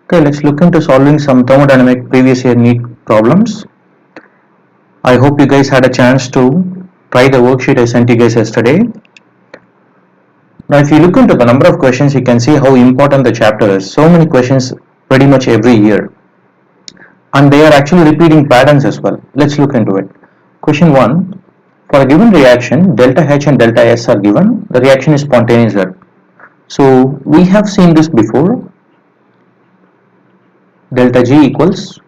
Okay, let's look into solving some thermodynamic previous year NEET problems. I hope you guys had a chance to try the worksheet I sent you guys yesterday. Now, if you look into the number of questions, you can see how important the chapter is. So many questions pretty much every year. And they are actually repeating patterns as well. Let's look into it. Question 1. For a given reaction, delta H and delta S are given. The reaction is spontaneous. So, we have seen this before. Delta G equals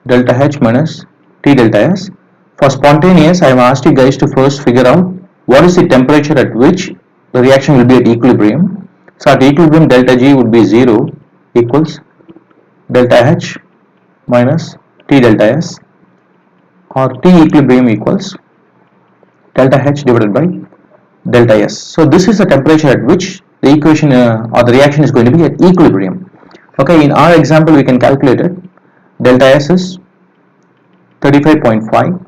delta H minus T delta S. For spontaneous, I have asked you guys to first figure out what is the temperature at which the reaction will be at equilibrium. So at equilibrium, delta G would be 0 equals delta H minus T delta S, or T equilibrium equals delta H divided by delta S. So this is the temperature at which the equation or the reaction is going to be at equilibrium. Okay, in our example we can calculate it. Delta S is 35.5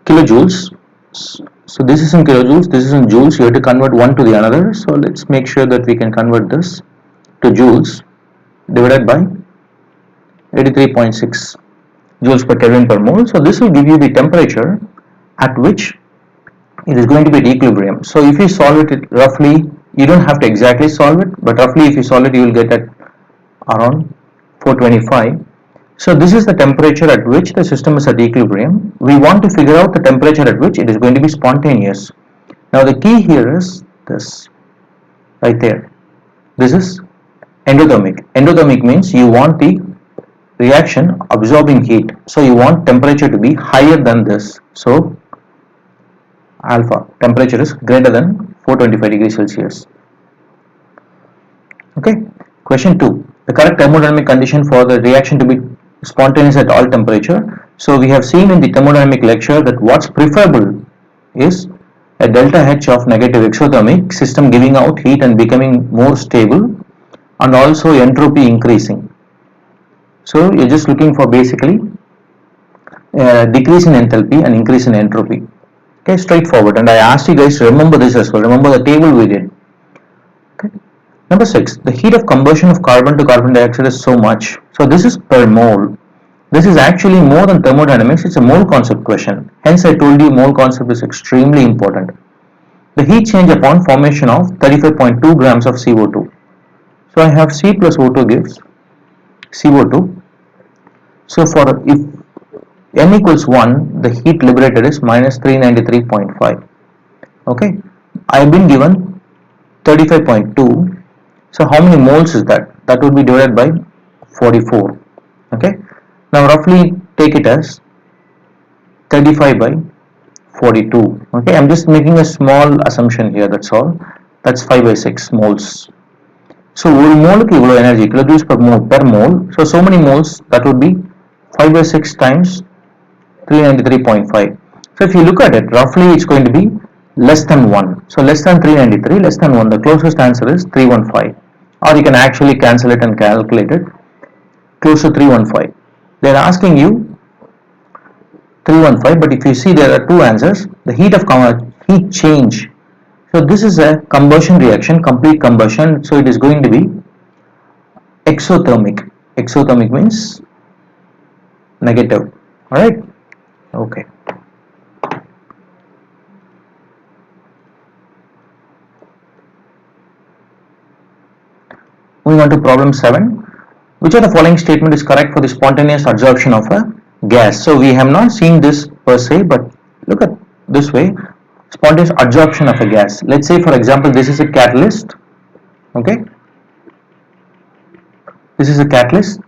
kilojoules. So this is in kilojoules, this is in joules. You have to convert one to the another. So let's make sure that we can convert this to joules divided by 83.6 joules per Kelvin per mole. So this will give you the temperature at which it is going to be at equilibrium. So if you solve it roughly, you don't have to exactly solve it, but roughly if you solve it, you will get at around 425. So this is the temperature at which the system is at equilibrium. We want to figure out the temperature at which it is going to be spontaneous. Now the key here is this right there. This is endothermic. Endothermic means you want the reaction absorbing heat. So you want temperature to be higher than this. So alpha temperature is greater than 425 degrees Celsius. Okay. Question 2. The correct thermodynamic condition for the reaction to be spontaneous at all temperature. So we have seen in the thermodynamic lecture that what's preferable is a delta H of negative exothermic system giving out heat and becoming more stable, and also entropy increasing. So you're just looking for basically a decrease in enthalpy and increase in entropy. Okay, straightforward. And I asked you guys to remember this as well. Remember the table we did. Okay. Number 6, the heat of combustion of carbon to carbon dioxide is so much. So this is per mole. This is actually more than thermodynamics, it's a mole concept question. Hence I told you mole concept is extremely important. The heat change upon formation of 35.2 grams of CO2. So I have C plus O2 gives CO2. So for if n equals 1, the heat liberated is minus 393.5. Okay, I have been given 35.2. So how many moles is that? That would be divided by 44. Okay. Now roughly take it as 35 by 42. Okay. I'm just making a small assumption here. That's all. That's 5 by 6 moles. So one mole ki evlo energy kilojoules per mole. So many moles, that would be 5 by 6 times 393.5. So if you look at it, roughly it's going to be less than 1. So less than 393, less than 1. The closest answer is 315. Or you can actually cancel it and calculate it. Close to 315. They are asking you 315, but if you see there are two answers. The heat change. So this is a combustion reaction, complete combustion. So it is going to be exothermic. Exothermic means negative. Alright? Okay. Moving on to problem 7. Which of the following statement is correct for the spontaneous adsorption of a gas? So we have not seen this per se, but look at this way. Spontaneous adsorption of a gas. Let's say for example this is a catalyst. Okay. This is a catalyst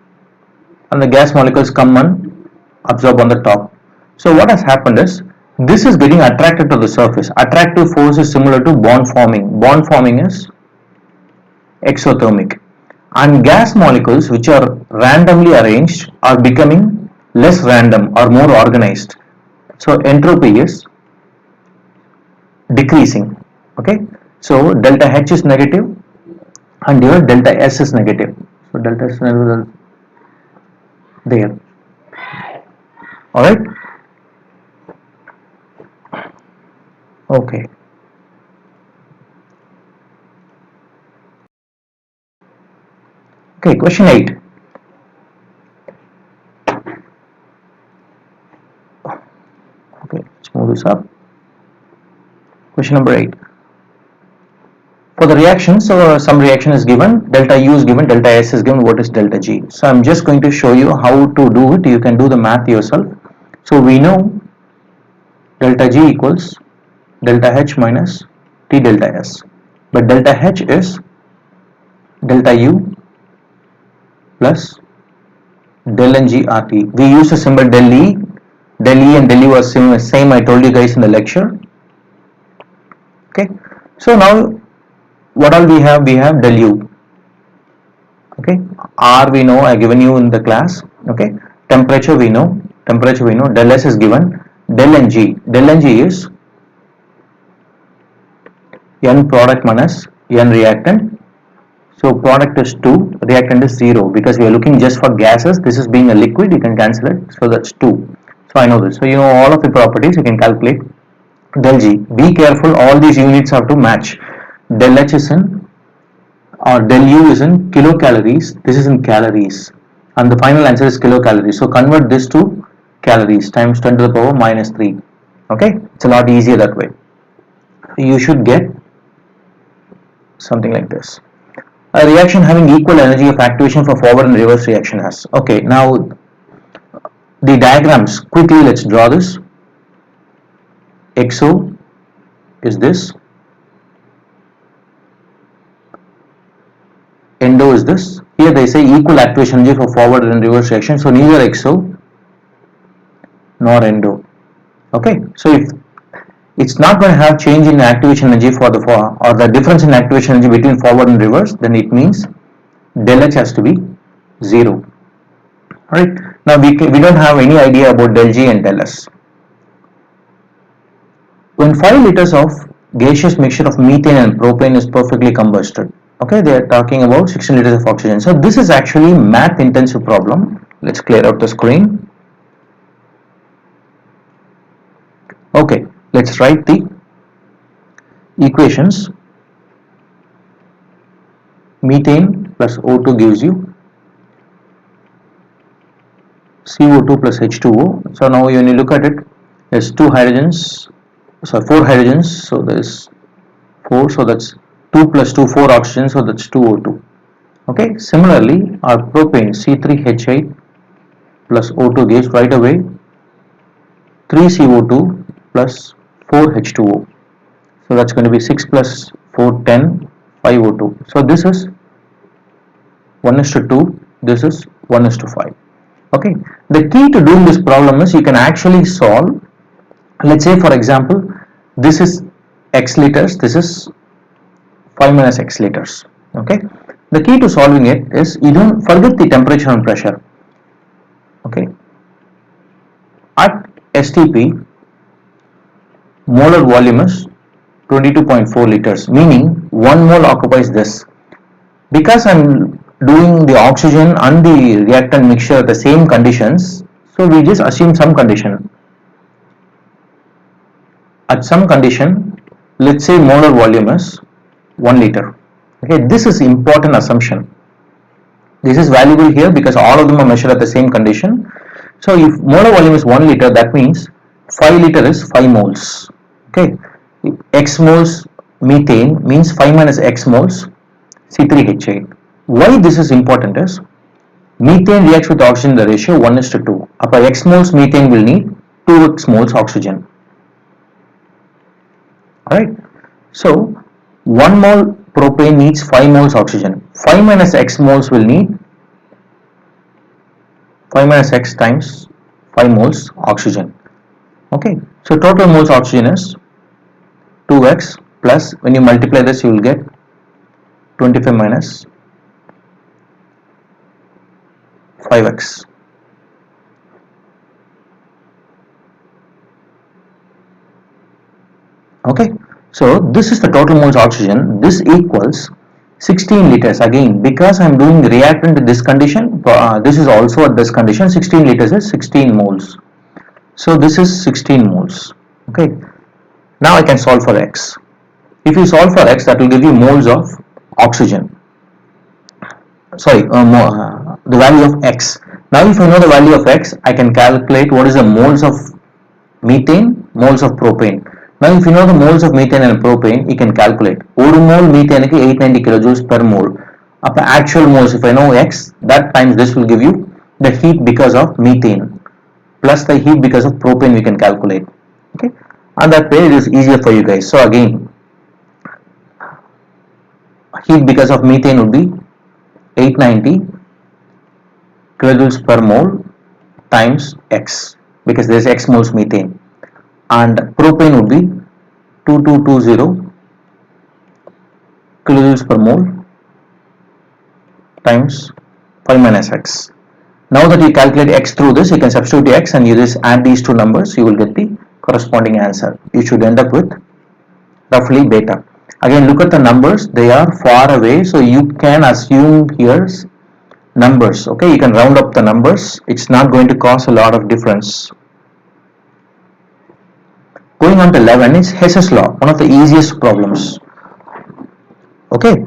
and the gas molecules come and absorb on the top. So what has happened is this is getting attracted to the surface. Attractive force is similar to bond forming. Bond forming is exothermic. And gas molecules which are randomly arranged are becoming less random or more organized. So entropy is decreasing. Okay. So delta H is negative and your delta S is negative. So delta S is negative there. Alright. Okay. Okay, question 8. this up. Question number 8. For the reaction, so some reaction is given, delta U is given, delta S is given, what is delta G? So I'm just going to show you how to do it. You can do the math yourself. So we know delta G equals delta H minus T delta S. But delta H is delta U plus del Ng RT. We use the symbol del E. Del E and del U are same I told you guys in the lecture. Okay. So now what all we have? We have del U. Okay. R we know, I given you in the class. Okay. Temperature we know. Del S is given. Del Ng. Del Ng is N product minus N reactant. So product is 2, reactant is 0, because we are looking just for gases. This is being a liquid, you can cancel it. So that's 2. So I know this. So you know all of the properties, you can calculate. Del G. Be careful, all these units have to match. Del H is in, or del U is in kilocalories. This is in calories. And the final answer is kilocalories. So convert this to calories times 10 to the power minus 3. Okay. It's a lot easier that way. You should get something like this. A reaction having equal energy of activation for forward and reverse reaction has. Okay, now the diagrams, quickly let's draw this. XO is this, endo is this. Here they say equal activation energy for forward and reverse reaction, so neither XO nor endo. Okay, so if it's not going to have change in activation energy or the difference in activation energy between forward and reverse, then it means del H has to be 0. Alright, now we don't have any idea about del G and del S. When 5 liters of gaseous mixture of methane and propane is perfectly combusted, okay, they are talking about 16 liters of oxygen. So this is actually math intensive problem. Let's clear out the screen. Okay, let's write the equations. Methane plus O2 gives you CO2 plus H2O. So now when you look at it, there's 4 hydrogens. So there's 4, so that's 2 plus 2, 4 oxygen, so that's 2O2. Okay, similarly our propane C3H8 plus O2 gives right away 3 CO2 plus 4 H2O. So that's going to be 6 plus 4, 10, 5 O2. So this is 1:2, this is 1:5. Okay, the key to doing this problem is you can actually solve. Let's say for example, this is X liters, this is 5 minus X liters. Okay, the key to solving it is you don't forget the temperature and pressure. Okay, at STP, molar volume is 22.4 liters, meaning 1 mole occupies this. Because I'm doing the oxygen and the reactant mixture at the same conditions, so we just assume some condition. At some condition, let's say molar volume is 1 liter. Okay, this is important assumption. This is valuable here because all of them are measured at the same condition. So if molar volume is 1 liter, that means 5 liter is 5 moles. Okay, X moles methane means 5 minus X moles C3H8. Why this is important is methane reacts with oxygen in the ratio 1:2. Upon X moles methane will need 2X moles oxygen. Alright, so 1 mole propane needs 5 moles oxygen. 5 minus X moles will need 5 minus X times 5 moles oxygen. Okay, so total moles oxygen is 2X plus, when you multiply this you will get 25 minus 5X. Okay, so this is the total moles oxygen. This equals 16 liters. Again, because I am doing reactant in this condition, this is also at this condition. 16 liters is 16 moles. So this is 16 moles. Okay, now I can solve for X. If you solve for X, that will give you moles of oxygen. Sorry, the value of X. Now if I know the value of X, I can calculate what is the moles of methane moles of propane. Now if you know the moles of methane and propane, you can calculate. 1 mole methane is 890 kilojoules per mole. Upon actual moles, if I know X, that times this will give you the heat because of methane plus the heat because of propane we can calculate. Okay, and that way it is easier for you guys. So again, heat because of methane would be 890 kilojoules per mole times X, because there is X moles methane, and propane would be 2220 kilojoules per mole times 5 minus X. Now that you calculate X through this, you can substitute X and you just add these two numbers, you will get the corresponding answer. You should end up with roughly beta. Again, look at the numbers, they are far away, so you can assume here's numbers. Okay, you can round up the numbers, it's not going to cause a lot of difference. Going on to 11 is Hess's law, one of the easiest problems. Okay.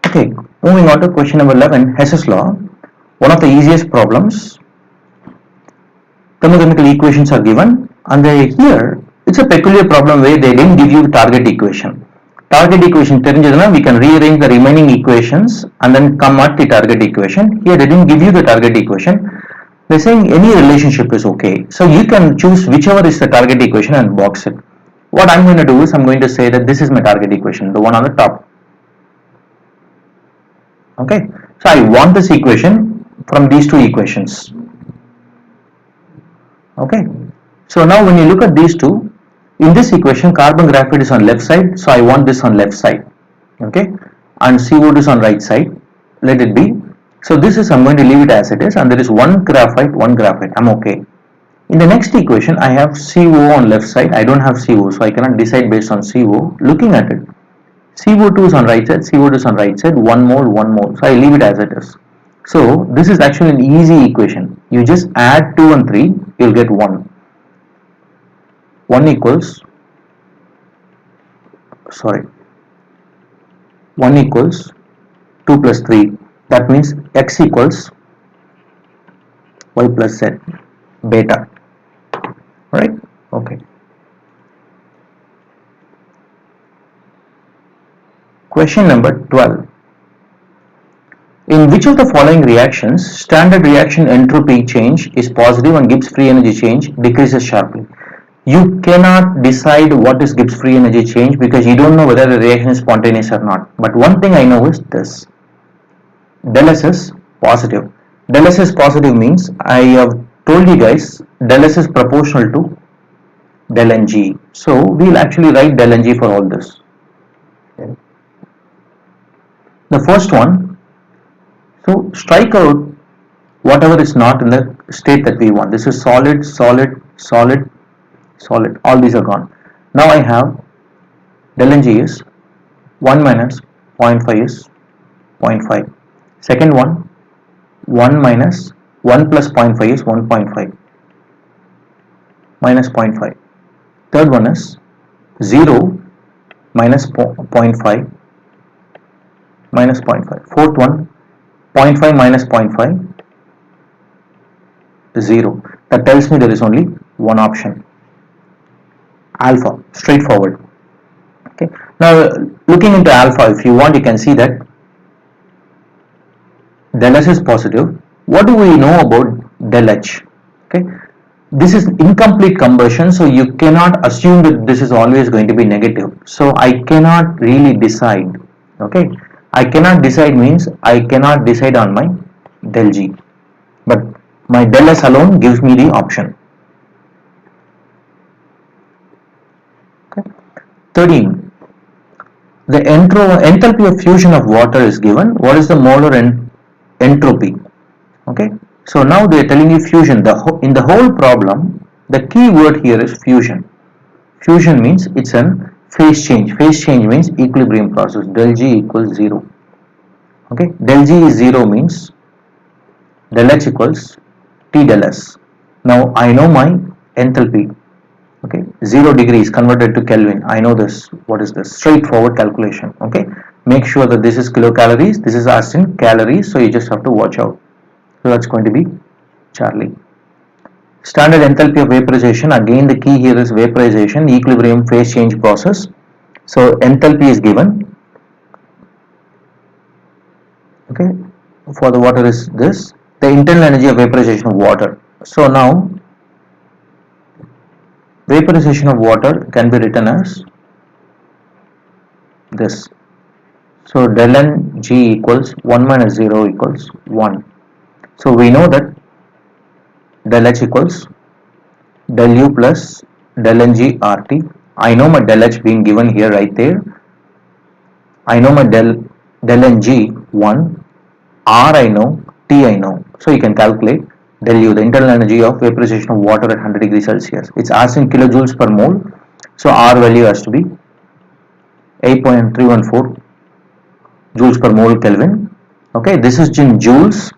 Okay, moving on to question number 11, Hess's law, one of the easiest problems. Thermodynamical equations are given, and here it's a peculiar problem where they didn't give you the target equation. Target equation தெரிஞ்சதுனா we can rearrange the remaining equations and then come at the target equation. Here they didn't give you the target equation. They're saying any relationship is okay. So you can choose whichever is the target equation and box it. What I'm going to do is I'm going to say that this is my target equation, the one on the top. Okay, so I want this equation from these two equations. Okay, so now when you look at these two, in this equation carbon graphite is on left side, so I want this on left side. Okay, and CO2 is on right side, let it be. So this is, I'm going to leave it as it is, and there is one graphite, I'm okay. In the next equation I have CO on left side, I don't have CO, so I cannot decide based on CO. Looking at it, CO2 is on right side, CO2 is on right side, 1 mole, so I leave it as it is. So this is actually an easy equation. You just add 2 and 3, you'll get 1. 1 equals 2 plus 3. That means X equals Y plus Z, beta. Right? Okay. Question number 12. In which of the following reactions standard reaction entropy change is positive and Gibbs free energy change decreases sharply? You cannot decide what is Gibbs free energy change because you don't know whether the reaction is spontaneous or not. But one thing I know is this: del S is positive. Del S is positive means I have told you guys del S is proportional to del Ng. So we'll actually write del Ng for all this. Okay. The first one, so strike out whatever is not in the state that we want. This is solid, solid, solid, solid. All these are gone. Now I have del Ng is 1 minus 0.5 is 0.5. Second one, 1 minus 1 plus 0.5 is 1.5 minus 0.5. Third one is 0 minus 0.5 minus 0.5. Fourth one, 0.5 minus 0.5 is 0. That tells me there is only one option, alpha, straightforward. Okay. Now looking into alpha, if you want, you can see that del S is positive. What do we know about del H? Okay, this is incomplete combustion, so you cannot assume that this is always going to be negative. So I cannot really decide. Okay, I cannot decide means I cannot decide on my del G, but my del S alone gives me the option. Okay. 13. The enthalpy of fusion of water is given. What is the molar entropy? Okay, so now they are telling you fusion. In the whole problem, the key word here is fusion. Fusion means it's an phase change. Phase change means equilibrium process. Del G equals 0. Okay, del G is 0 means del H equals T del S. Now I know my enthalpy. Okay, 0 degrees converted to Kelvin. I know this. What is this? Straightforward calculation. Okay, Make sure that this is kilocalories, this is asked in calories, so you just have to watch out. So that's going to be Charlie. Standard enthalpy of vaporization, again the key here is vaporization, equilibrium, phase change process. So enthalpy is given, okay, for the water is this, the internal energy of vaporization of water. So now vaporization of water can be written as this. So del N G equals 1 minus 0 equals 1. So we know that del H equals del U plus del Ng RT. I know my del H being given here right there. I know my del Ng 1, R I know, T I know. So you can calculate del U, the internal energy of vaporization of water at 100 degrees Celsius. It's asked in kilojoules per mole. So R value has to be 8.314 joules per mole Kelvin. Okay, this is in joules.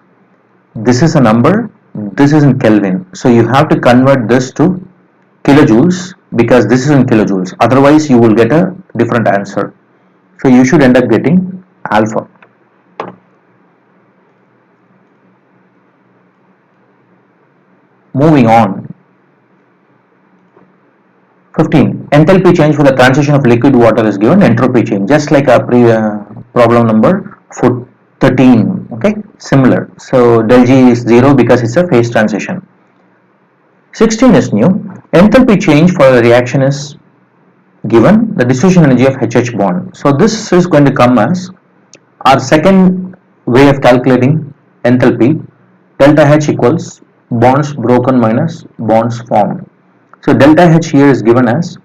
This is a number. This is in Kelvin. So you have to convert this to kilojoules because this is in kilojoules. Otherwise, you will get a different answer. So you should end up getting alpha. Moving on. 15. Enthalpy change for the transition of liquid water is given. Entropy change, just like a problem number 13. Okay, similar. So del G is 0 because it's a phase transition. 16 is new. Enthalpy change for the reaction is given, the dissociation energy of HH bond. So this is going to come as our second way of calculating enthalpy. Delta H equals bonds broken minus bonds formed. So delta H here is given as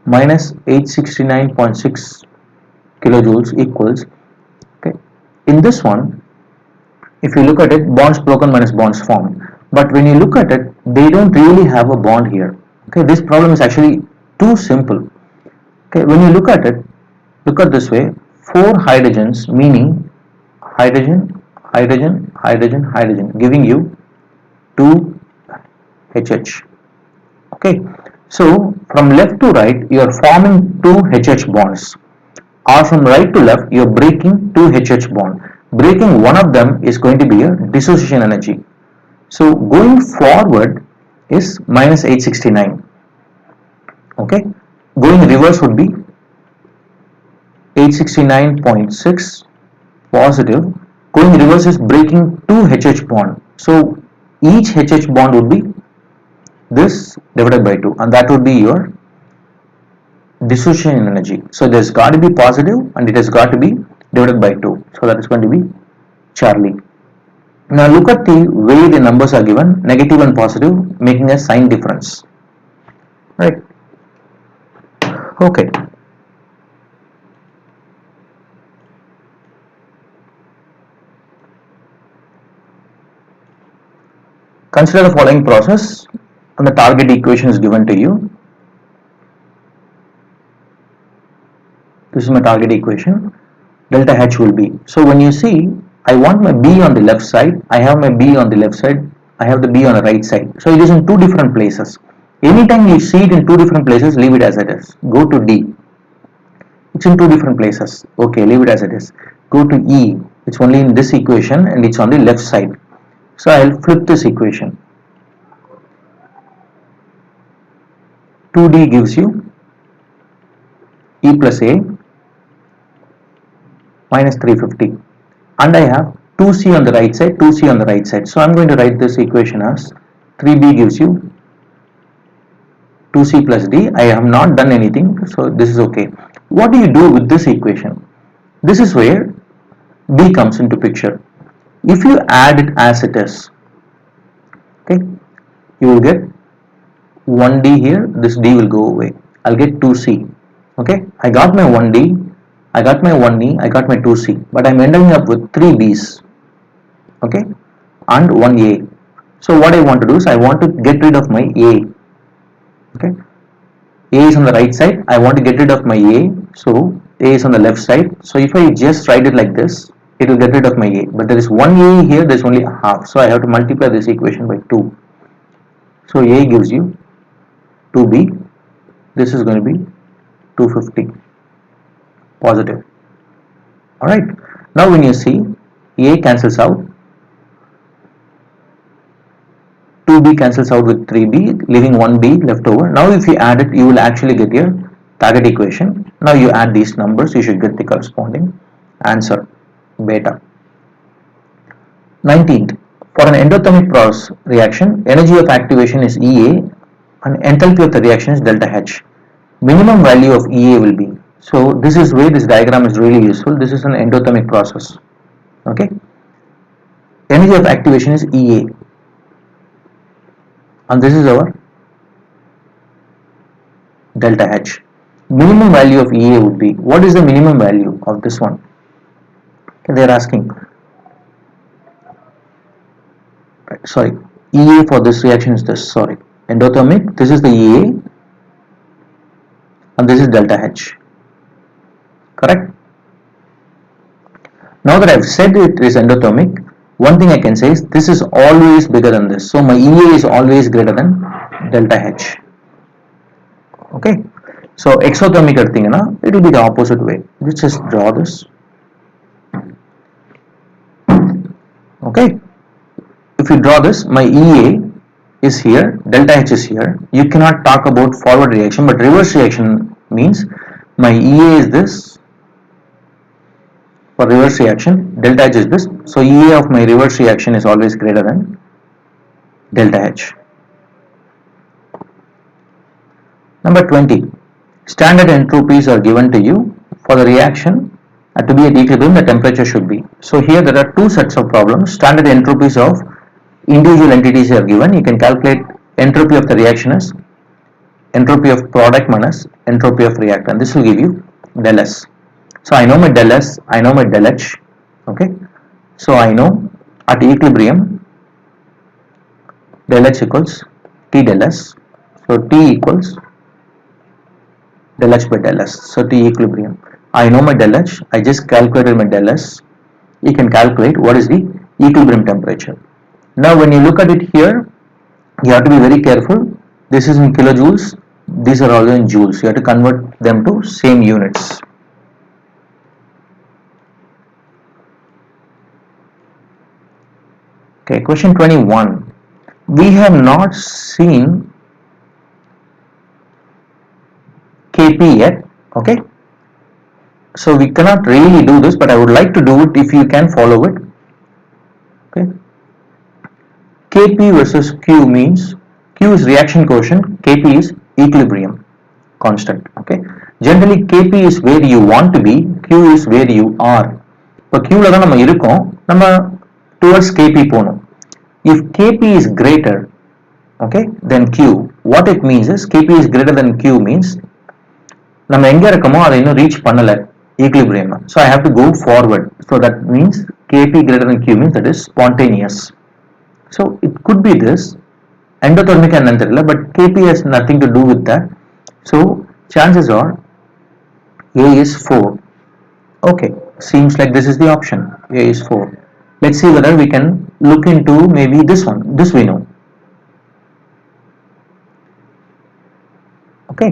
minus 869.6 kilojoules equals, okay, in this one, if you look at it, bonds broken minus bonds formed. But when you look at it, they don't really have a bond here. Okay, this problem is actually too simple. Okay, when you look at it, look at this way, 4 hydrogens, meaning hydrogen, hydrogen, hydrogen, hydrogen, giving you 2 HH. Okay, so from left to right, you are forming 2 HH bonds, or from right to left, you are breaking 2 HH bond. Breaking one of them is going to be a dissociation energy. So going forward is minus 869. Okay, going reverse would be 869.6 positive. Going reverse is breaking 2 HH bond. So each HH bond would be this divided by 2, and that would be your dissociation energy. So there's got to be positive and it has got to be divided by 2. So that is going to be Charlie. Now look at the way the numbers are given, negative and positive, making a sign difference. Right. Okay. Consider the following process and the target equation is given to you. This is my target equation. Delta H will be. So when you see, I want my B on the left side, I have my B on the left side, I have the B on the right side. So it is in 2 different places. Anytime you see it in 2 different places, leave it as it is. Go to D. It's in 2 different places. Okay, leave it as it is. Go to E. It's only in this equation and it's on the left side. So I'll flip this equation. 2D gives you E plus A minus 350. And I have 2C on the right side, 2C on the right side. So I'm going to write this equation as 3B gives you 2C plus D. I have not done anything, so this is okay. What do you do with this equation? This is where B comes into picture. If you add it as it is, okay, you will get 1D here, this D will go away. I'll get 2C. Okay, I got my 1D, I got my 1E, I got my 2C, but I'm ending up with 3 B's. Okay, and 1A. So what I want to do is I want to get rid of my A. Okay, A is on the right side, I want to get rid of my A, so A is on the left side. So if I just write it like this, it will get rid of my A, but there is 1A here, there is only a half, so I have to multiply this equation by 2. So A gives you 2B, this is going to be 250 positive. Alright, now when you see A cancels out, 2B cancels out with 3B, leaving 1B left over. Now if you add it, you will actually get your target equation. Now you add these numbers, you should get the corresponding answer, beta. 19th, for an endothermic process reaction, energy of activation is EA and enthalpy of the reaction is delta H. Minimum value of EA will be. So this is where this diagram is really useful. This is an endothermic process. Okay. Energy of activation is EA. And this is our delta H. Minimum value of EA would be, what is the minimum value of this one? Okay, they are asking. Sorry, EA for this reaction is this, sorry. Endothermic, this is the EA and this is delta H. Correct? Now that I've said it is endothermic, one thing I can say is this is always bigger than this. So my EA is always greater than delta H. Okay. So exothermic it will be the opposite way. Let's just draw this. Okay. If you draw this, my EA is here, delta H is here. You cannot talk about forward reaction, but reverse reaction means my EA is this. For reverse reaction, delta H is this. So EA of my reverse reaction is always greater than delta H. Number 20. Standard entropies are given to you for the reaction to be at equilibrium, the temperature should be. So here there are two sets of problems. Standard entropies of individual entities are given. You can calculate entropy of the reaction as entropy of product minus entropy of reactant. This will give you del S. So I know my del S, I know my del H. Okay. So I know at equilibrium del H equals T del S. So T equals del H by del S. So T equilibrium. I know my del H. I just calculated my del S. You can calculate what is the equilibrium temperature. Now when you look at it here, you have to be very careful. This is in kilojoules. These are all in joules. You have to convert them to same units. Okay, question 21. We have not seen Kp yet. Okay. So we cannot really do this, but I would like to do it if you can follow it. Okay. Kp versus Q means Q is reaction quotient, Kp is equilibrium constant. Okay. Generally Kp is where you want to be, Q is where you are. இப்போ Q ல தான் நம்ம இருக்கோம், நம்ம towards Kp போகணும். If Kp is greater, okay, then Q, what it means is Kp is greater than Q means நம்ம எங்க இருக்கோமோ அதை இன்னும் ரீச் பண்ணல equilibrium. So I have to go forward. So that means Kp greater than Q means that is spontaneous. So it could be this endothermic and non-thermal, but Kp has nothing to do with that. So chances are A is 4. Okay, seems like this is the option. A is 4. Let's see whether we can look into maybe this one. This we know. Okay,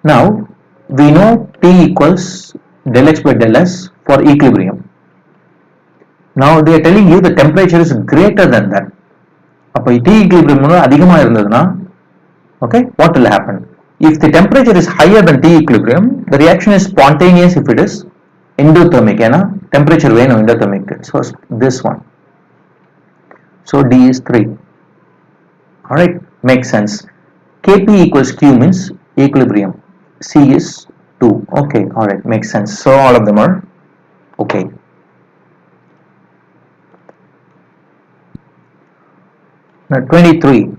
now we know T equals del H by del S for equilibrium. Now they are telling you the temperature is greater than that. அப்போ T equilibrium அதிகமா இருந்ததுன்னா, okay, what will happen? If the temperature is higher than T equilibrium, the reaction is spontaneous if it is endothermic. ஏன்னா temperature வேணும் endothermic. So this one. So D is 3. Alright, makes sense. Kp equals Q means equilibrium. C is 2. Okay, alright, makes sense. So all of them are okay. Now 23.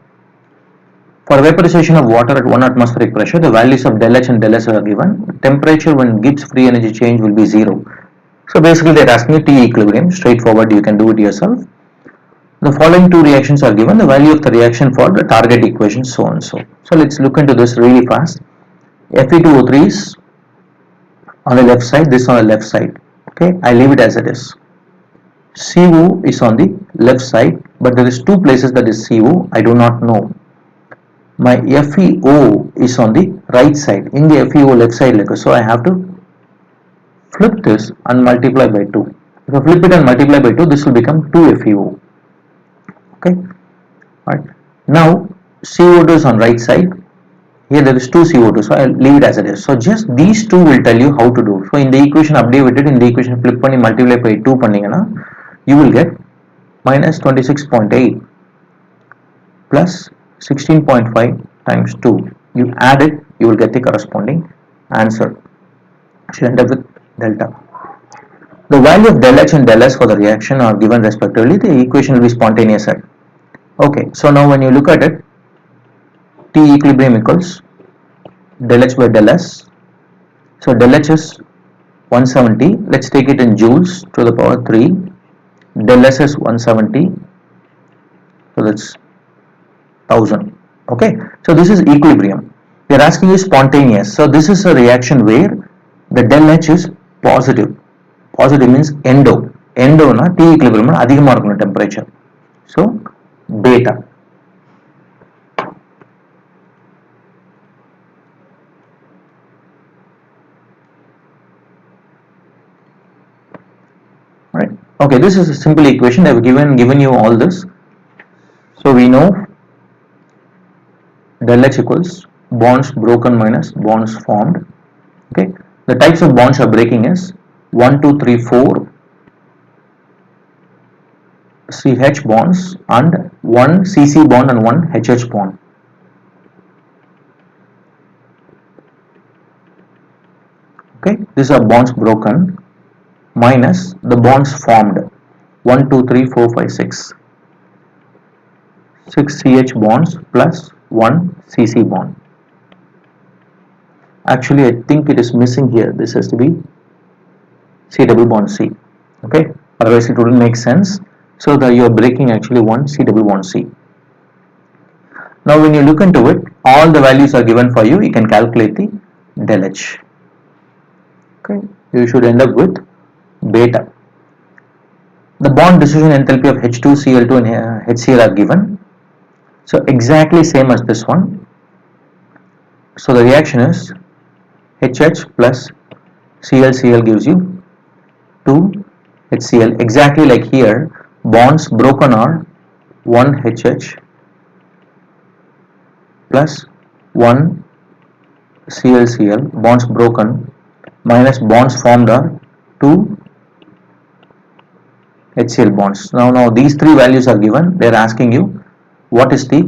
For vaporization of water at 1 atmospheric pressure, the values of del H and del S are given. Temperature when Gibbs free energy change will be 0. So basically they are asking you T equilibrium, straightforward, you can do it yourself. The following two reactions are given, the value of the reaction for the target equation, so and so. So let's look into this really fast. Fe2O3 is on the left side, this on the left side. Okay, I leave it as it is. CO is on the left side, but there is two places that is CO, I do not know. My FeO is on the right side. In the FeO left side, so I have to Flip this and multiply by 2. If I flip it and multiply by 2, this will become 2 FeO. Okay, right. Now CO2 is on right side. Here there is 2 CO2, so I'll leave it as it is. So just these two will tell you how to do. So in the equation update with it, in the equation flip பண்ணி multiply by 2 பண்ணீங்கன்னா you will get minus 26.8 plus 16.5 times 2. You add it, you will get the corresponding answer. So you end up with delta. The value of del H and del S for the reaction are given respectively. The equation will be spontaneous set. Okay, so now when you look at it, T equilibrium equals del H by del S. So del H is 170. Let's take it in joules to the power 3. Del S is 170. So that's 1000. Okay, so this is equilibrium. They are asking you spontaneous. So this is a reaction where the del H is positive. Positive means endo. Endo na T equilibrium na அதிகமா இருக்கணும் temperature. So beta. Right. Okay, this is a simple equation. They have given you all this. So we know del H equals bonds broken minus bonds formed. Okay, the types of bonds are breaking is 1, 2, 3, 4 CH bonds and 1 CC bond and 1 HH bond. Okay, these are bonds broken minus the bonds formed 1, 2, 3, 4, 5, 6. 6 CH bonds plus 1 CC bond. Actually, I think it is missing here. This has to be C double bond C. Okay, otherwise it wouldn't make sense. So that you are breaking actually 1 C double bond C. Now when you look into it, all the values are given for you. You can calculate the del H. Okay, you should end up with beta. The bond dissociation enthalpy of H2Cl2 and HCl are given. So exactly same as this one. So the reaction is HH plus ClCl gives you 2 HCl. Exactly like here, bonds broken are 1 HH plus 1 ClCl. Bonds broken minus bonds formed are 2 HCl bonds. Now these three values are given. They are asking you what is the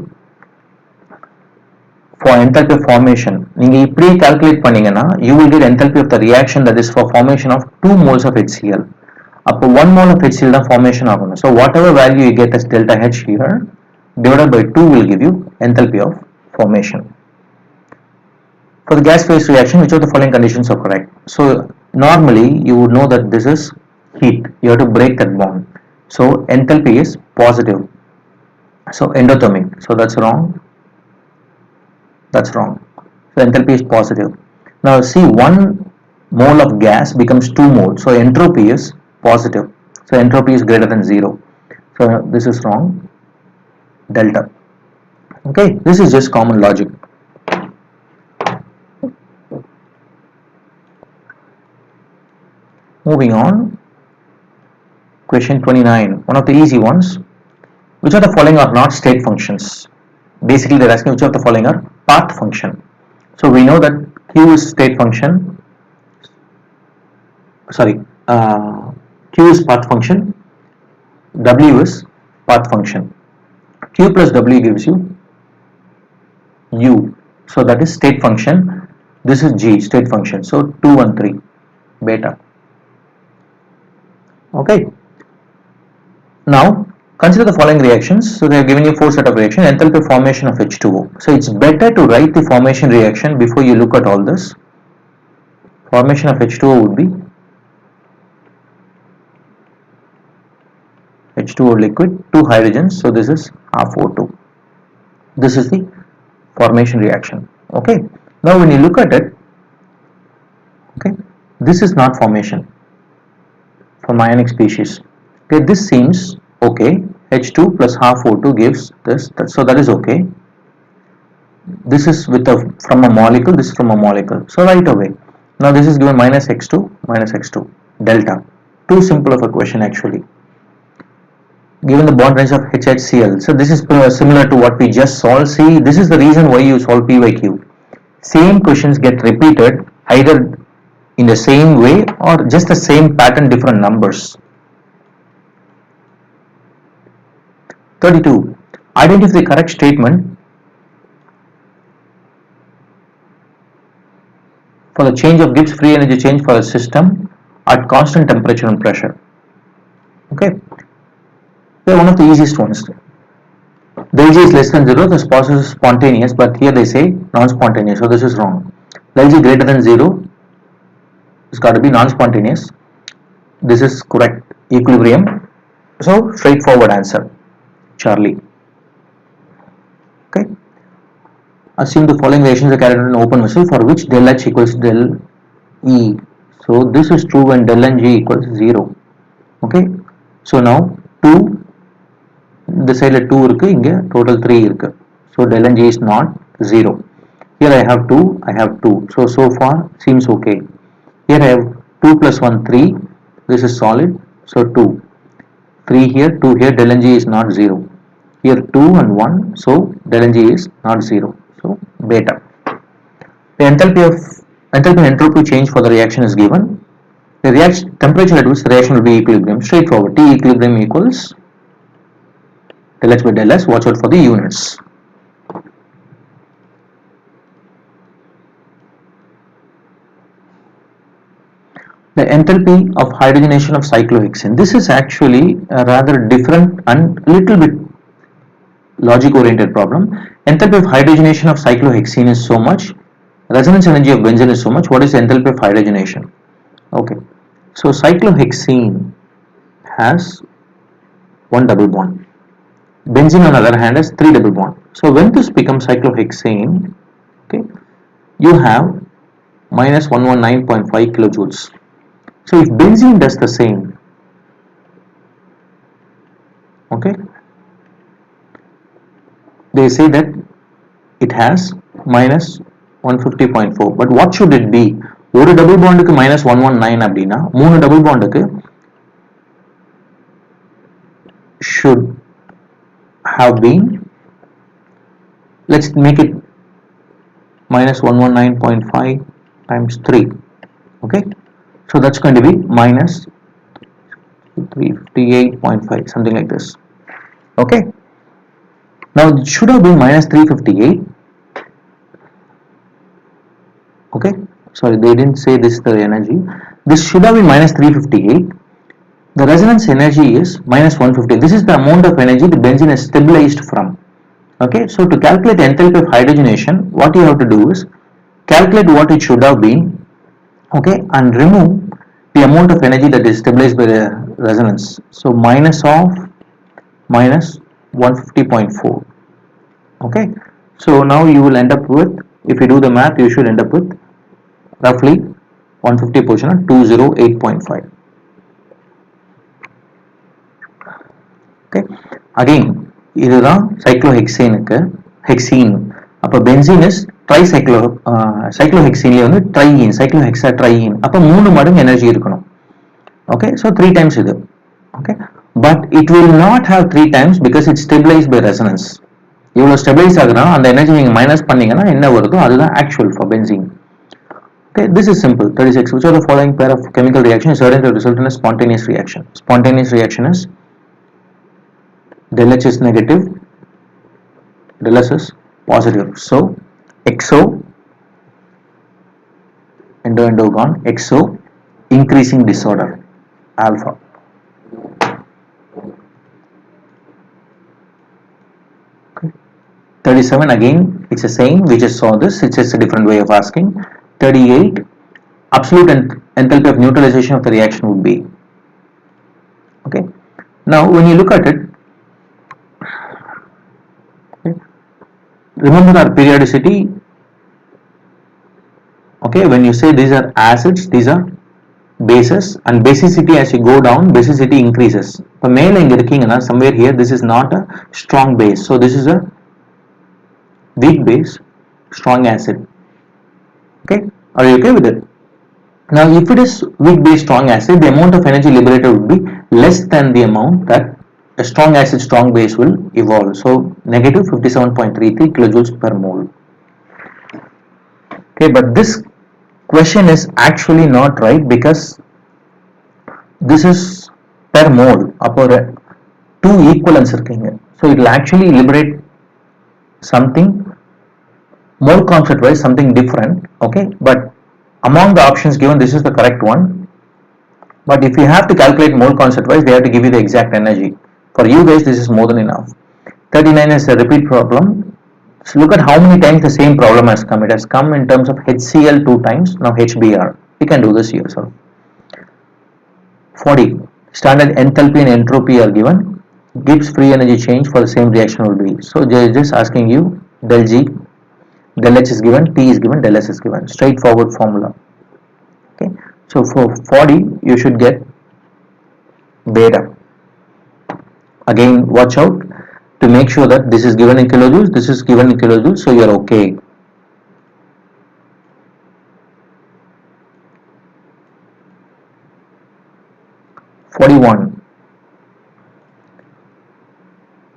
for enthalpy of formation. நீங்க இப்படி calculate பண்ணீங்கன்னா you will get enthalpy of the reaction that is for formation of 2 moles of HCl. அப்போ 1 mole of HCl தான் formation ஆகணும். So whatever value you get as delta H here divided by 2 will give you enthalpy of formation. For the gas phase reaction, which of the following conditions are correct? So normally you would know that this is heat. You have to break that bond. So enthalpy is positive. So endothermic. So that's wrong. That's wrong. So enthalpy is positive. Now see, 1 mole of gas becomes 2 moles. So entropy is positive. So entropy is greater than 0. So this is wrong. Delta. Okay, this is just common logic. Moving on. Question 29. One of the easy ones. Which of the following are not state functions? Basically they're asking which of the following are path function. So we know that Q is state function. Q is path function. W is path function. Q plus W gives you U. So that is state function. This is G, state function. So 2, 1, 3, beta. Okay. Now consider the following reactions. So they have given you 4 set of reaction. Enthalpy formation of H2O. So it's better to write the formation reaction before you look at all this. Formation of H2O would be H2O liquid, 2 hydrogens. So this is half O2. This is the formation reaction. Okay. Now when you look at it, okay, this is not formation from ionic species. Okay, this seems okay. H2 plus half O2 gives this, so that is okay. This is with from a molecule, this is from a molecule. So right away, Now this is given minus x2 delta. Too simple of a question actually. Given the bond range of HHCl, so this is similar to what we just solved. See, this is the reason why you solve P by Q. Same questions get repeated either in the same way or just the same pattern, different numbers. 32. Identify the correct statement for the change of Gibbs free energy change for a system at constant temperature and pressure. Okay, they're one of the easiest ones. Del G is less than 0, this process is spontaneous, but here they say non-spontaneous, so this is wrong. Del G greater than 0, it's got to be non-spontaneous. This is correct. Equilibrium. So straightforward answer, Charlie. Okay. Assume the following reactions are carried out in an open vessel for which del H equals del E. So this is true when del Ng equals 0. Okay. So now 2, the side 2 irukku, inge total 3 irukku. So del Ng is not 0. Here I have 2, I have 2. So far seems okay. Here I have 2 plus 1, 3. This is solid. So 2. 3 here, 2 here, del Ng is not 0. Here 2 and 1, so del Ng is not 0. So beta. The enthalpy and entropy change for the reaction is given. The reaction temperature at which the reaction will be equilibrium. Straightforward. T equilibrium equals del H by del S. Watch out for the units. The enthalpy of hydrogenation of cyclohexane. This is actually a rather different and little bit logic oriented problem. Enthalpy of hydrogenation of cyclohexane is so much. Resonance energy of benzene is so much. What is the enthalpy of hydrogenation? Okay. So cyclohexane has one double bond. Benzene on the other hand has 3 double bond. So when this becomes cyclohexane, okay, you have minus 119.5 kilojoules. So if benzene does the same, okay, they say that it has minus 150.4. But what should it be? ஒரு double பாண்டுக்கு minus 119 அப்படின்னா 3 double பாண்டுக்கு should have been, let's make it minus 119.5 times 3. Okay, so that's going to be minus 358.5, something like this. Okay, now it should have been minus 358. Okay, sorry, they didn't say this is the energy. This should have been minus 358. The resonance energy is minus 150. This is the amount of energy the benzene is stabilized from. Okay, so to calculate the enthalpy of hydrogenation, what you have to do is calculate what it should have been, okay, and remove the amount of energy that is stabilized by the resonance. So minus of minus 150.4. Okay, so now you will end up with, if you do the math, you should end up with roughly 150 portion of 208.5. Okay, again இதுதான் cyclohexane-க்கு hexene. அப்ப benzene is cyclohexene வந்து triene, cyclohexatriene. அப்ப 3 மடங்கு energy இருக்கணும். Okay, so 3 times இது. Okay, but it will not have 3 times because it's stabilized by resonance. இவ்வளவு stabilise ஆகுனா அந்த எனர்ஜி நீங்க மைனஸ் பண்ணீங்கன்னா என்ன வருதோ அதுதான் actual for benzene. Okay, this is simple. 36. Which of the following pair of chemical reaction is certain to result in a spontaneous reaction? Spontaneous reaction is del H is negative, del S is positive. So XO, endo gone, XO, increasing disorder, alpha. Okay. 37, again it's the same, we just saw this, it's just a different way of asking. 38, absolute enthalpy of neutralization of the reaction would be. Okay, now when you look at it, okay, remember our periodicity. Okay, when you say these are acids, these are bases, and basicity as you go down, basicity increases. So மேல இங்க இருக்கீங்கன்னா somewhere here, this is not a strong base, so this is a weak base, strong acid. Okay, are you okay with it? Now if it is weak base strong acid, the amount of energy liberated would be less than the amount that a strong acid strong base will evolve. So negative 57.33 kilojoules per mole. Okay, but this question is actually not right because this is per mole. அப்போ two equivalents இருக்குங்க. So it will actually liberate something mole concept wise something different. Okay, but among the options given, this is the correct one. But if you have to calculate mole concept wise, they have to give you the exact energy. For you guys, this is more than enough. 39 is a repeat problem. So look at how many times the same problem has come. It has come in terms of HCl 2 times, now HBr. You can do this yourself. 40. Standard enthalpy and entropy are given. Gibbs free energy change for the same reaction will be. So they are just asking you del G, del H is given, T is given, del S is given. Straightforward formula. Okay. So for 40, you should get beta. Again, watch out to make sure that this is given in kilojoules, this is given in kilojoules, so you are okay. (41)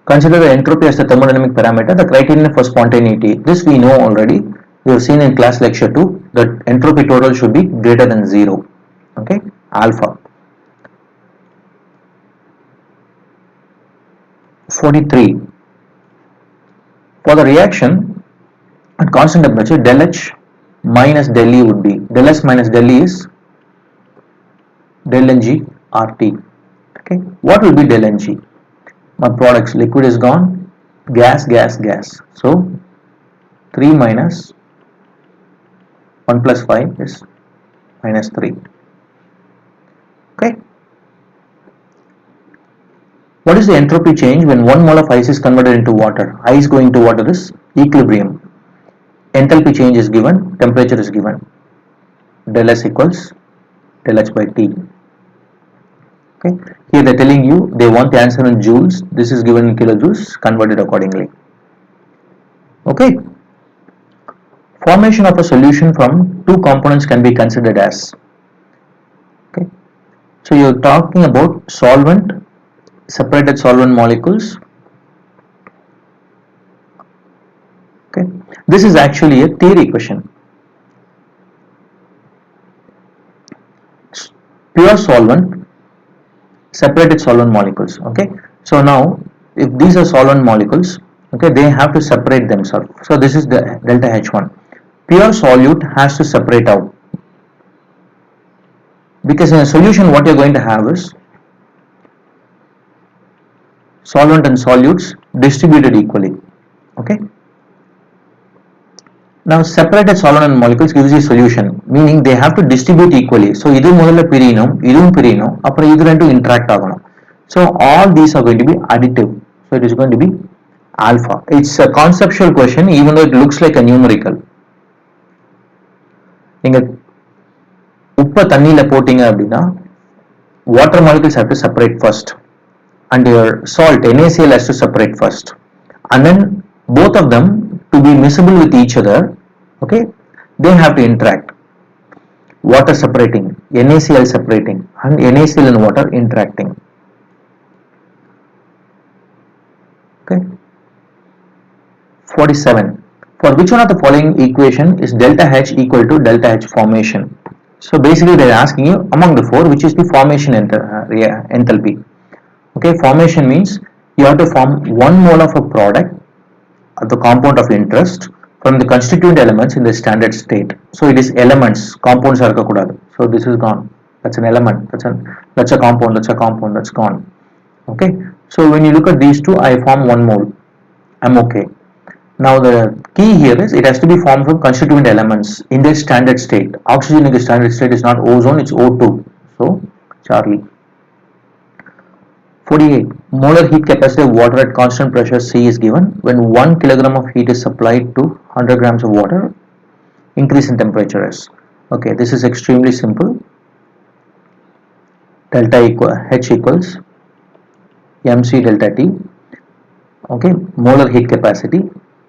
Consider the entropy as the thermodynamic parameter, the criterion for spontaneity. This we know already. We have seen in class lecture 2 that entropy total should be greater than 0. Okay, alpha. 43. For the reaction at constant temperature, del H minus del E would be, del S minus del E is del Ng RT. Okay, what will be del Ng? My products, liquid is gone, gas, gas, gas. So 3 minus 1 plus 5 is minus 3. Okay. What is the entropy change when 1 mole of ice is converted into water? Ice going to water is equilibrium. Enthalpy change is given, temperature is given. Del S equals del H by T. Okay. Here they are telling you they want the answer in joules. This is given in kilojoules, converted accordingly. Okay. Formation of a solution from two components can be considered as. Okay. So you are talking about solvent, separated solvent molecules. Okay. This is actually a theory question. Pure solvent, separated solvent molecules. Okay. So now if these are solvent molecules, okay, they have to separate themselves. So this is the delta H1. Pure solute has to separate out, because in a solution what you are going to have is solvent and solutes distributed equally. Okay. Now separated solvent molecules gives you solution, meaning they have to distribute equally. So idu modalla pirinum, idum pirinum, apra idu rendu interact aganum. So all these are going to be additive. So it is going to be alpha. It's a conceptual question, even though it looks like a numerical. நீங்க உப்பை தண்ணியில போட்டீங்க அப்படின்னா water molecules have to separate first, and your salt NaCl has to separate first, and then both of them to be miscible with each other, okay, they have to interact. Water separating, NaCl separating, and NaCl and water interacting. Okay. 47. For which one of the following equation is delta H equal to delta H formation? So basically they are asking you among the four which is the formation enthalpy. Okay, formation means you have to form 1 mole of a product of the compound of interest from the constituent elements in the standard state. So it is elements, compounds are irukakudadu. So this is gone. That's an element. That's a compound. That's a compound. That's gone. Okay. So when you look at these two, I form 1 mole. I'm okay. Now the key here is it has to be formed from constituent elements in their standard state. Oxygen in the standard state is not ozone, it's O2. So Charlie. 48. Molar heat capacity of water at constant pressure C is given when 1 kilogram of heat is supplied to 100 grams of water. Increase in temperature is. Okay, this is extremely simple. Delta H equals mc delta T. Okay, molar heat capacity.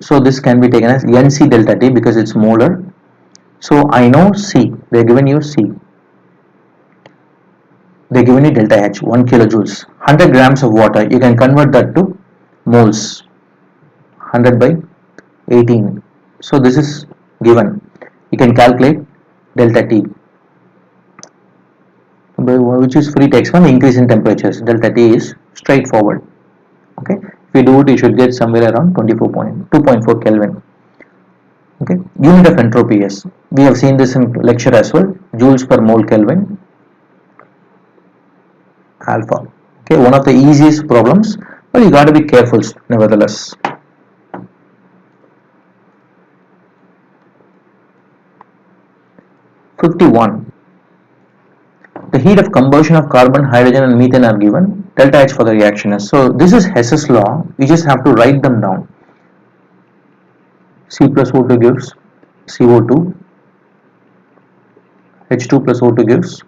So this can be taken as Nc delta T because it's molar. So I know C, they are given you C. they given you delta H 1 kilojoules. 100 grams of water, you can convert that to moles. 100 by 18. So this is given. You can calculate delta T, which is free text one increase in temperatures. Delta T is straightforward. Okay, if you do it, you should get somewhere around 2.4 Kelvin. Okay, unit of entropy, yes, we have seen this in lecture as well. Joules per mole Kelvin alpha. Okay, one of the easiest problems, but you got to be careful nevertheless. #51. The heat of combustion of carbon, hydrogen and methane are given. Delta H for the reaction is. So this is Hess's law. You just have to write them down. C plus O2 gives CO2. H2 plus O2 gives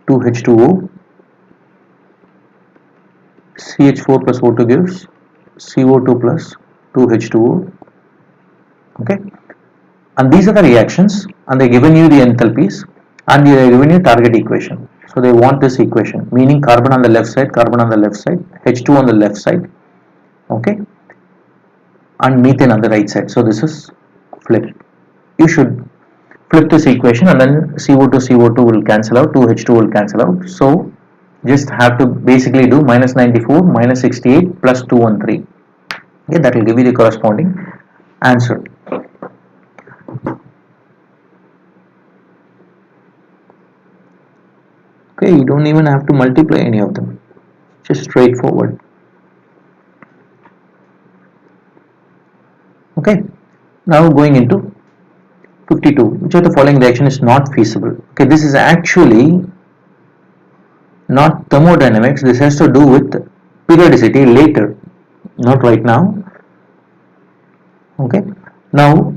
2H2O. CH4 plus O2 gives CO2 plus 2H2O. Okay, and these are the reactions, and they given you the enthalpies, and they are given you target equation. So they want this equation, meaning carbon on the left side, carbon on the left side, H2 on the left side, okay, and methane on the right side. So this is flipped. You should flip this equation, and then CO2 will cancel out, 2H2 will cancel out. So just have to basically do minus 94 minus 68 plus 213. Okay, that will give you the corresponding answer. Okay, you don't even have to multiply any of them, just straightforward. Okay, now going into 52, which of the following reaction is not feasible? Okay, this is actually not thermodynamics, this has to do with periodicity later, not right now. Okay, now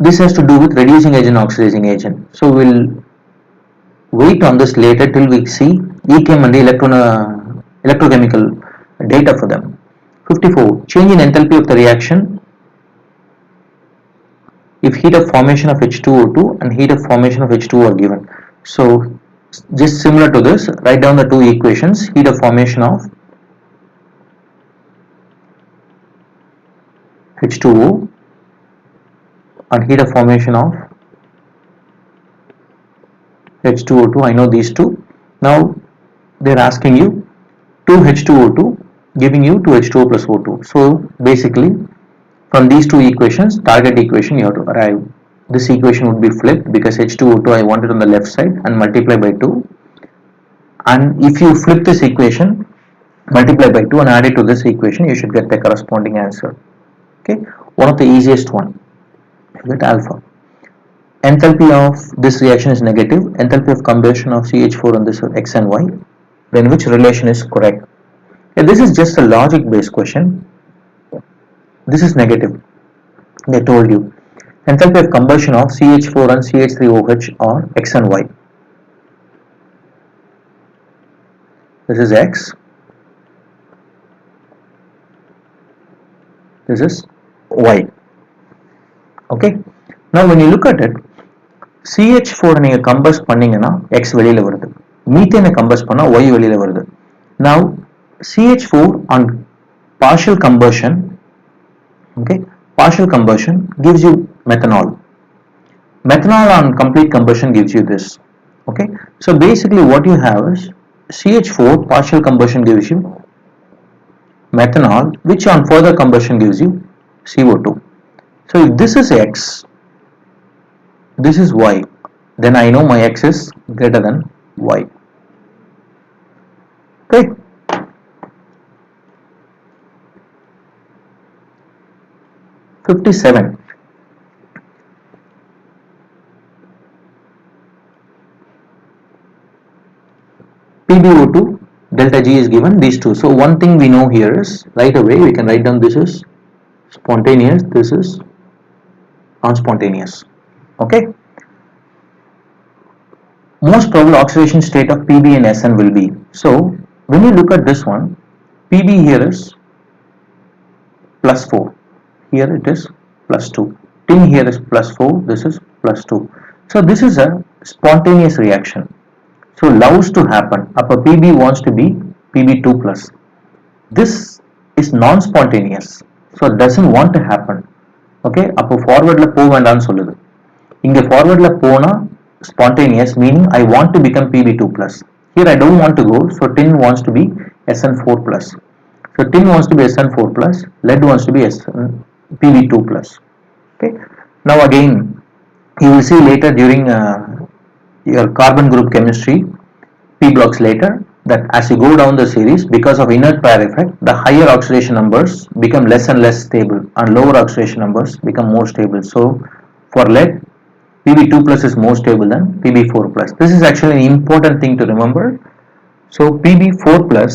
this has to do with reducing agent, oxidizing agent. So we'll wait on this later till we see EChem and the electrochemical data for them. 54. Change in enthalpy of the reaction if heat of formation of H2O2 and heat of formation of H2O are given. So just similar to this, write down the two equations, heat of formation of H2O and heat of formation of H2O2. I know these two. Now they're asking you 2H2O2 giving you 2H2O plus O2. So basically from these two equations, target equation you have to arrive. This equation would be flipped because H2O2 I want it on the left side and multiply by 2. And if you flip this equation, multiply by 2 and add it to this equation, you should get the corresponding answer. Okay, one of the easiest one. You get alpha. Enthalpy of this reaction is negative. Enthalpy of combustion of CH4 on this are X and Y. Then which relation is correct? Yeah, this is just a logic based question. This is negative. They told you. Enthalpy of combustion of CH4 and CH3OH are X and Y. This is X. This is Y. Okay. Now when you look at it, CH4 நீங்க compass பண்ணீங்கன்னா X வெளியில வருது, மீத்தேனை compass பண்ணா Y வெளியில வருது. Now CH4 on partial combustion, okay, partial combustion gives you methanol. Methanol on complete combustion gives you this. Okay, so basically what you have is CH4 partial combustion gives you methanol, which on further combustion gives you CO2. So if this is X, this is Y, then I know my X is greater than Y. Okay. #57. PbO2 delta G is given, these two. So one thing we know here is right away we can write down this is spontaneous, this is non-spontaneous. Okay. Most probable oxidation state of Pb and Sn will be. So when you look at this one, Pb here is +4. Here it is +2. Tin here is +4. This is +2. So this is a spontaneous reaction. So loves to happen. Upper Pb wants to be Pb2 plus. This is non-spontaneous. So it doesn't want to happen. Okay, அப்போ ஃபார்வர்டில் போக வேண்டாம்னு சொல்லுது. இங்கே ஃபார்வர்டில் போனால் spontaneous, meaning I want to become Pb2 plus. Here I don't want to go, so tin wants to be Sn4 plus. So tin wants to be Sn4 plus, lead wants to be Pb2 plus. Okay, now again you will see later during your carbon group chemistry P blocks later that as you go down the series, because of inert pair effect, the higher oxidation numbers become less and less stable and lower oxidation numbers become more stable. So for lead, Pb2 plus is more stable than Pb4 plus. This is actually an important thing to remember. So Pb4 plus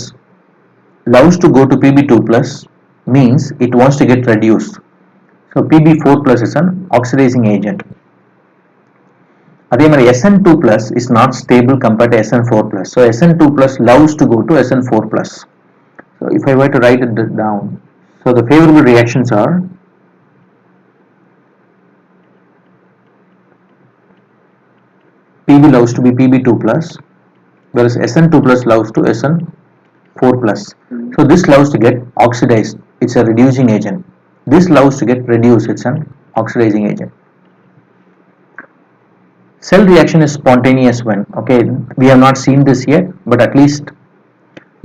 loves to go to Pb2 plus, means it wants to get reduced. So Pb4 plus is an oxidizing agent. அதே மாதிரி Sn2 plus is not stable compared to Sn4 plus. So Sn2 plus loves to go to Sn4 plus. So if I were to write it down, so the favorable reactions are Pb loves to be Pb2 plus, whereas Sn2 plus loves to Sn4 plus. So this loves to get oxidized. It's a reducing agent. This loves to get reduced. It's an oxidizing agent. Cell reaction is spontaneous when, okay, we have not seen this yet, but at least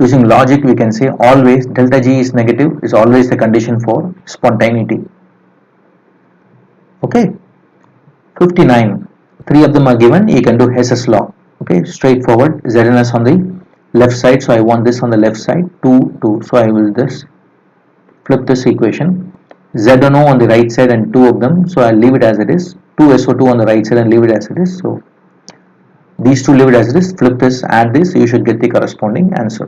using logic we can say always delta G is negative is always the condition for spontaneity. Okay, 59, three of them are given. You can do Hess's law. Okay, straightforward. Zns on the left side, so I want this on the left side, 2 2, so I will just flip this equation. ZNO on the right side and two of them, so I'll leave it as it is. 2SO2 on the right side and leave it as it is. So these two leave it as it is, flip this, add this, you should get the corresponding answer.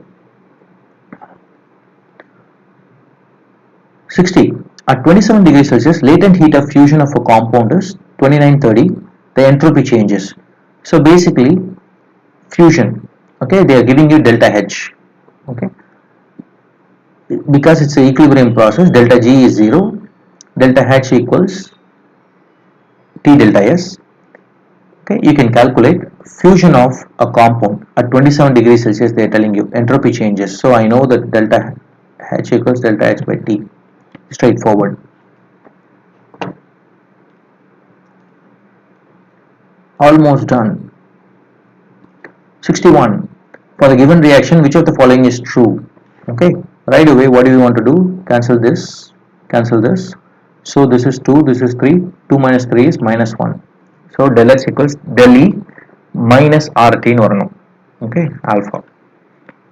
60. At 27 degrees Celsius, latent heat of fusion of a compound is 2930. The entropy changes. So basically fusion, okay, they are giving you delta H. Okay, because it's an equilibrium process, delta G is 0, delta H equals T delta S. Okay, you can calculate fusion of a compound at 27 degrees Celsius. They are telling you entropy changes, so I know that delta H equals delta H by T. Straightforward. Almost done. 61. For the given reaction, which of the following is true? Okay, right away what do you want to do? Cancel this, cancel this. So this is 2, this is 3, 2 minus 3 is minus 1. So del H equals del E minus RT nu varanum. Okay, alpha.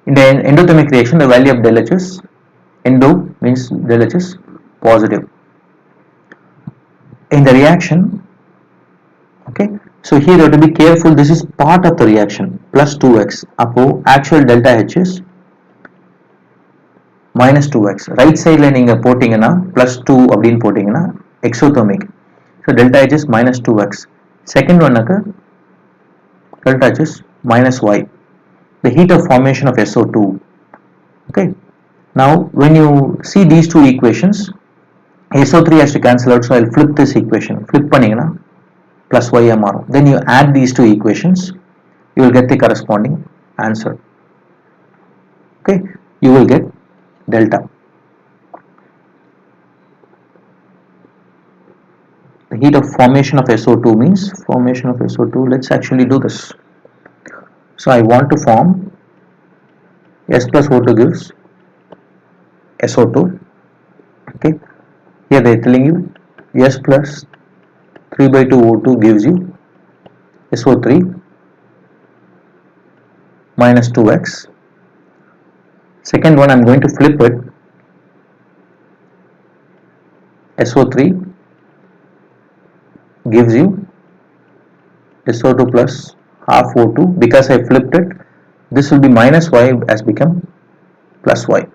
In the endothermic reaction, the value of del H is, endo means del H is positive. In the reaction, okay, so here you have to be careful, this is part of the reaction, plus 2x. Appo actual delta H is minus 2x. Right side la neenga potingana plus 2 appdin potingana exothermic. So delta H is minus 2x. Second one akka delta H is minus y. The heat of formation of SO2. Okay, now when you see these two equations, SO3 has to cancel out, so I'll flip this equation. Flip panninga plus y marum. Then you add these two equations, you will get the corresponding answer. Okay, you will get delta. The heat of formation of SO2 means formation of SO2. Let's actually do this. So I want to form S plus O2 gives SO2. Okay, here they are telling you S plus 3 by 2 O2 gives you SO3 minus 2x. Second one, I'm going to flip it. SO3 gives you SO2 plus half O2. Because I flipped it, this will be minus y has become plus y.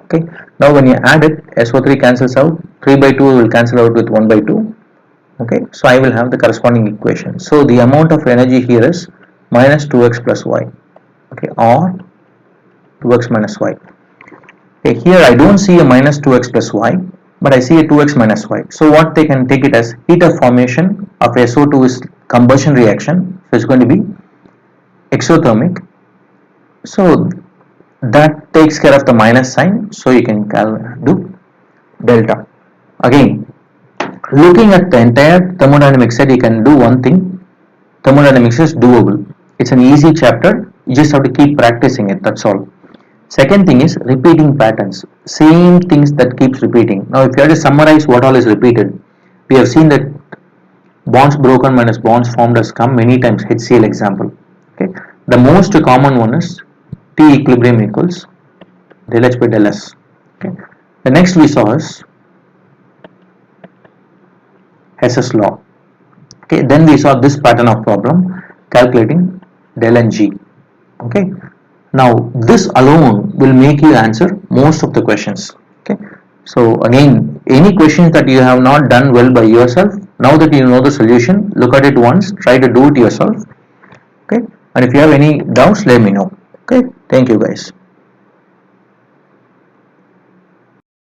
Okay, now when you add it, SO3 cancels out, 3 by 2 will cancel out with 1 by 2. Okay, so I will have the corresponding equation. So the amount of energy here is minus 2x plus y. Okay, or 2x minus y. Okay, here I don't see a minus 2x plus y, but I see a 2x minus y. So what they can take it as heat of formation of SO2 is combustion reaction. So it's going to be exothermic. So that takes care of the minus sign, so you can do delta. Again, looking at the entire thermodynamics set, you can do one thing. Thermodynamics is doable. It's an easy chapter. You just have to keep practicing it. That's all. Second thing is repeating patterns. Same things that keeps repeating. Now, if you have to summarize what all is repeated, we have seen that bonds broken minus bonds formed has come many times. HCl example. Okay. The most common one is T equilibrium equals del H by del S. Okay. The next we saw is Hess's law. Okay, then we saw this pattern of problem calculating del and G. Okay, now this alone will make you answer most of the questions. Okay, so again, any questions that you have not done well by yourself, now that you know the solution, look at it once, try to do it yourself. Okay, and if you have any doubts, let me know. Okay, thank you guys.